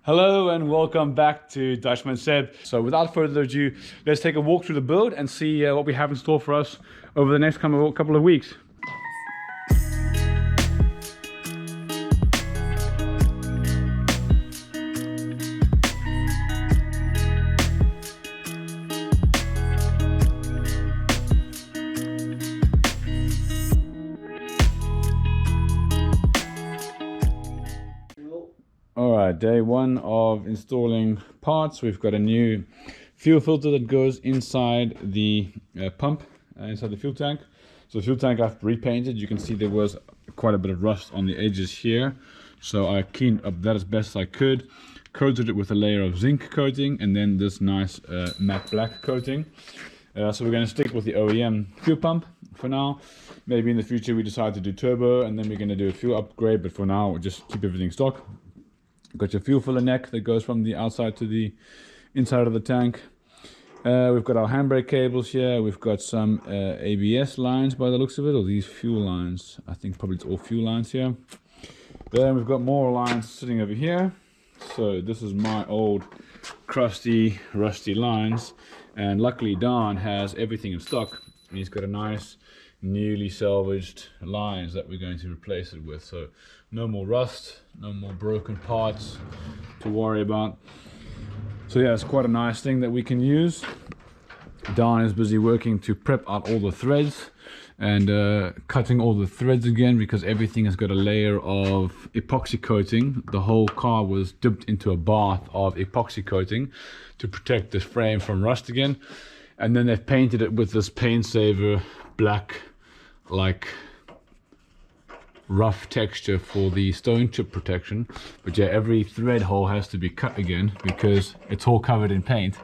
Hello and welcome back to Dutchman Seb. So without further ado, let's take a walk through the build and see what we have in store for us over the next couple of weeks. Alright, day one of installing parts. We've got a new fuel filter that goes inside the pump, inside the fuel tank. So the fuel tank I've repainted. You can see there was quite a bit of rust on the edges here. So I cleaned up that as best as I could. Coated it with a layer of zinc coating and then this nice matte black coating. So we're going to stick with the OEM fuel pump for now. Maybe in the future we decide to do turbo and then we're going to do a fuel upgrade. But for now, we'll just keep everything stock. Got your fuel filler neck that goes from the outside to the inside of the tank. We've got our handbrake cables here. We've got some ABS lines by the looks of it, or these fuel lines. I think probably it's all fuel lines here. Then we've got more lines sitting over here. So this is my old crusty, rusty lines. And luckily Don has everything in stock. And he's got a nice, newly salvaged lines that we're going to replace it with. So no more rust, no more broken parts to worry about. So yeah, it's quite a nice thing that we can use. Don is busy working to prep out all the threads and cutting all the threads again, because everything has got a layer of epoxy coating. The whole car was dipped into a bath of epoxy coating to protect this frame from rust again. And then they've painted it with this paint saver black, like rough texture for the stone chip protection. But yeah, every thread hole has to be cut again because it's all covered in paint.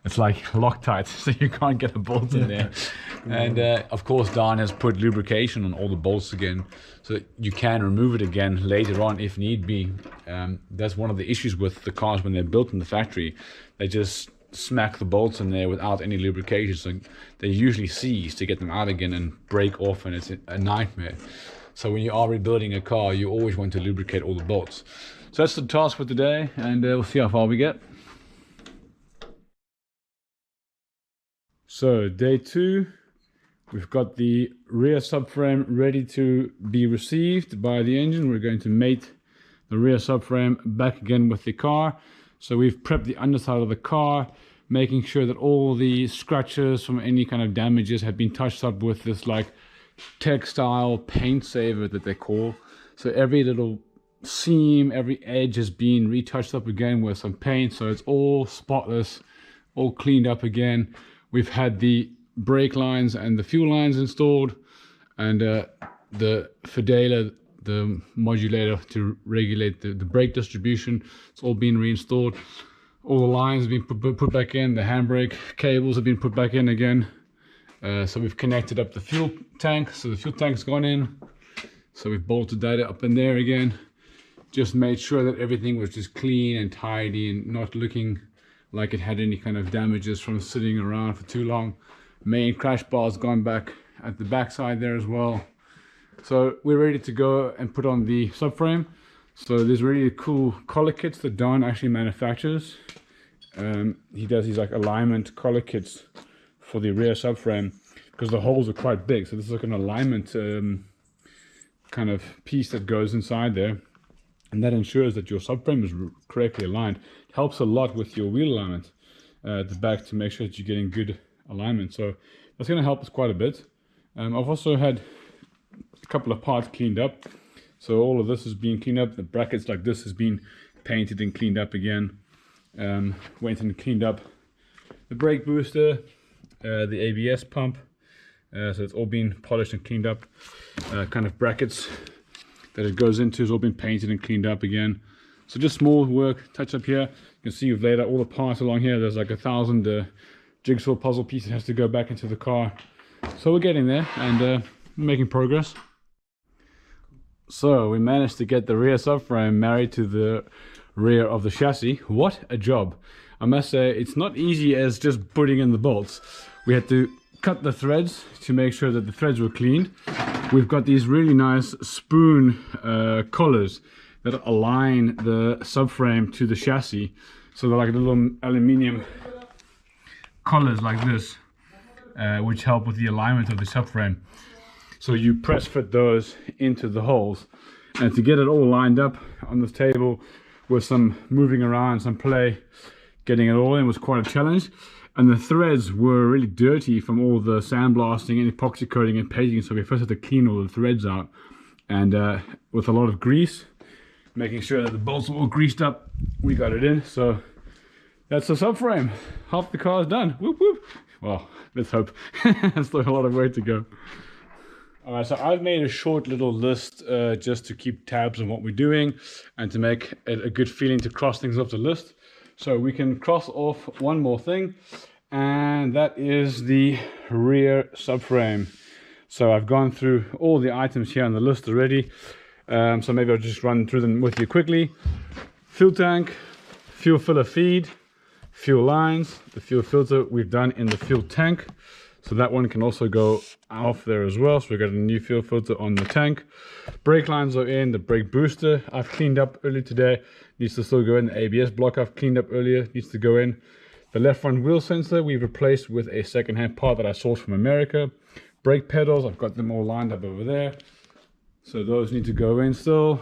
It's like Loctite, so you can't get a bolt in there. And of course Don has put lubrication on all the bolts again, so that you can remove it again later on if need be. That's one of the issues with the cars when they're built in the factory. They just smack the bolts in there without any lubrication, so they usually seize to get them out again and break off, and it's a nightmare. So when you are rebuilding a car, you always want to lubricate all the bolts. So that's the task for today, and we'll see how far we get. So day two, we've got the rear subframe ready to be received by the engine. We're going to mate the rear subframe back again with the car. So we've prepped the underside of the car, making sure that all the scratches from any kind of damages have been touched up with this like textile paint saver that they call. So every little seam, every edge has been retouched up again with some paint, so it's all spotless, all cleaned up again. We've had the brake lines and the fuel lines installed, and the Fidela, the modulator to regulate the brake distribution, it's all been reinstalled. All the lines have been put back in. The handbrake cables have been put back in again. So we've connected up the fuel tank, so the fuel tank's gone in. So we've bolted that up in there again. Just made sure that everything was just clean and tidy and not looking like it had any kind of damages from sitting around for too long. Main crash bar's gone back at the back side there as well. So we're ready to go and put on the subframe. So there's really cool collar kits that Don actually manufactures. He does these like alignment collar kits for the rear subframe because the holes are quite big. So this is like an alignment kind of piece that goes inside there, and that ensures that your subframe is correctly aligned. It helps a lot with your wheel alignment at the back to make sure that you're getting good alignment. So that's going to help us quite a bit. I've also had a couple of parts cleaned up. So all of this has been cleaned up. The brackets like this has been painted and cleaned up again. Went and cleaned up the brake booster, the ABS pump. So it's all been polished and cleaned up. Kind of brackets that it goes into has all been painted and cleaned up again. So just small work, touch up here. You can see we've laid out all the parts along here. There's like 1,000 jigsaw puzzle pieces that has to go back into the car. So we're getting there and making progress. So we managed to get the rear subframe married to the rear of the chassis. What a job. I must say, it's not easy as just putting in the bolts. We had to cut the threads to make sure that the threads were cleaned. We've got these really nice spoon collars that align the subframe to the chassis. So they're like little aluminium collars like this, which help with the alignment of the subframe. So you press fit those into the holes, and to get it all lined up on this table with some moving around, some play, getting it all in was quite a challenge. And the threads were really dirty from all the sandblasting and epoxy coating and painting, so we first had to clean all the threads out, and with a lot of grease, making sure that the bolts were all greased up, we got it in. So that's the subframe. Half the car is done. Whoop whoop. Well, let's hope. There's still a lot of way to go. Alright, so I've made a short little list just to keep tabs on what we're doing and to make it a good feeling to cross things off the list. So we can cross off one more thing, and that is the rear subframe. So I've gone through all the items here on the list already, so maybe I'll just run through them with you quickly. Fuel tank, fuel filler feed, fuel lines. The fuel filter we've done in the fuel tank, so that one can also go off there as well. So we've got a new fuel filter on the tank. Brake lines are in. The brake booster I've cleaned up earlier today, needs to still go in. The ABS block I've cleaned up earlier, needs to go in. The left front wheel sensor we've replaced with a second-hand part that I sourced from America. Brake pedals, I've got them all lined up over there, so those need to go in still.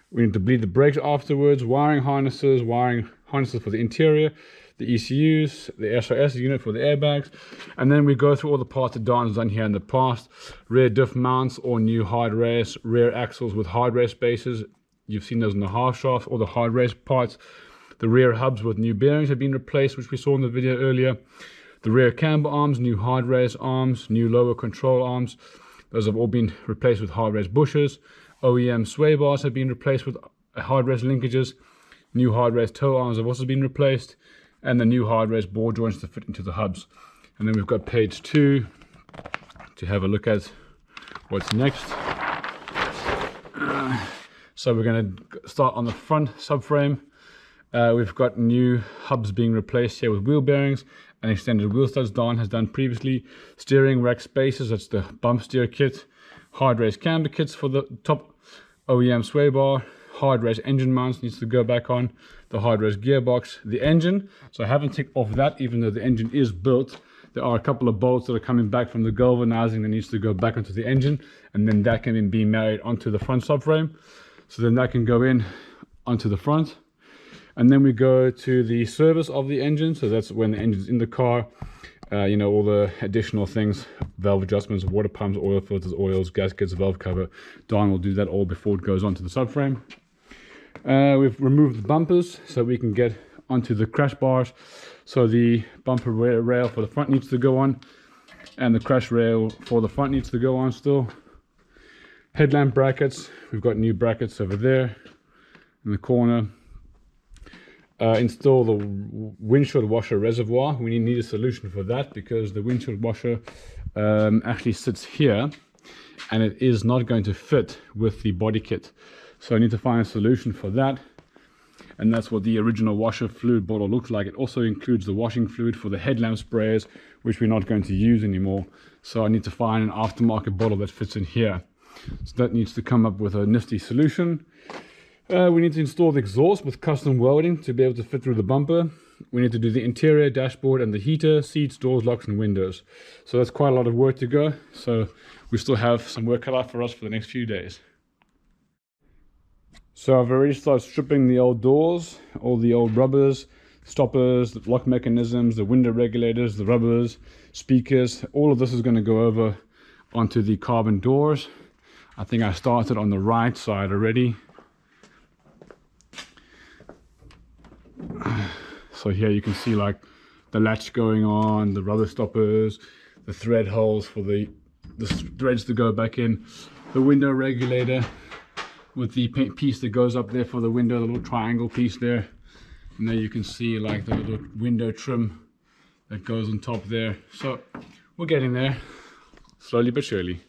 We need to bleed the brakes afterwards. Wiring harnesses for the interior, the ECUs, the SOS unit for the airbags, and then we go through all the parts that Don's done here in the past. Rear diff mounts or new hard race, rear axles with hard race bases. You've seen those in the half shafts or the hard race parts. The rear hubs with new bearings have been replaced, which we saw in the video earlier. The rear camber arms, new hard race arms, new lower control arms. Those have all been replaced with hard race bushers. OEM sway bars have been replaced with hard race linkages. New hard race toe arms have also been replaced, and the new hard race ball joints to fit into the hubs. And then we've got page 2 to have a look at what's next. So we're going to start on the front subframe. We've got new hubs being replaced here with wheel bearings and extended wheel studs Don has done previously. Steering rack spacers, that's the bump steer kit. Hard race camber kits for the top OEM sway bar. Hard race engine mounts needs to go back on. The hard race gearbox, the engine. So I haven't ticked off that, even though the engine is built. There are a couple of bolts that are coming back from the galvanizing that needs to go back onto the engine, and then that can then be married onto the front subframe. So then that can go in onto the front. And then we go to the service of the engine. So that's when the engine's in the car. You know, all the additional things, valve adjustments, water pumps, oil filters, oils, gaskets, valve cover. Don will do that all before it goes onto the subframe. We've removed the bumpers so we can get onto the crash bars. So the bumper rail for the front needs to go on, and the crash rail for the front needs to go on still. Headlamp brackets, we've got new brackets over there in the corner. Install the windshield washer reservoir. We need a solution for that because the windshield washer actually sits here and it is not going to fit with the body kit. So I need to find a solution for that. And that's what the original washer fluid bottle looks like. It also includes the washing fluid for the headlamp sprayers, which we're not going to use anymore. So I need to find an aftermarket bottle that fits in here. So that needs to come up with a nifty solution. We need to install the exhaust with custom welding to be able to fit through the bumper. We need to do the interior, dashboard, and the heater, seats, doors, locks, and windows. So that's quite a lot of work to go. So we still have some work cut out for us for the next few days. So I've already started stripping the old doors, all the old rubbers, stoppers, the lock mechanisms, the window regulators, the rubbers, speakers. All of this is going to go over onto the carbon doors. I think I started on the right side already. So here you can see like the latch going on, the rubber stoppers, the thread holes for the threads to go back in, the window regulator with the piece that goes up there for the window, the little triangle piece there. And there you can see like the little window trim that goes on top there. So we're getting there, slowly but surely.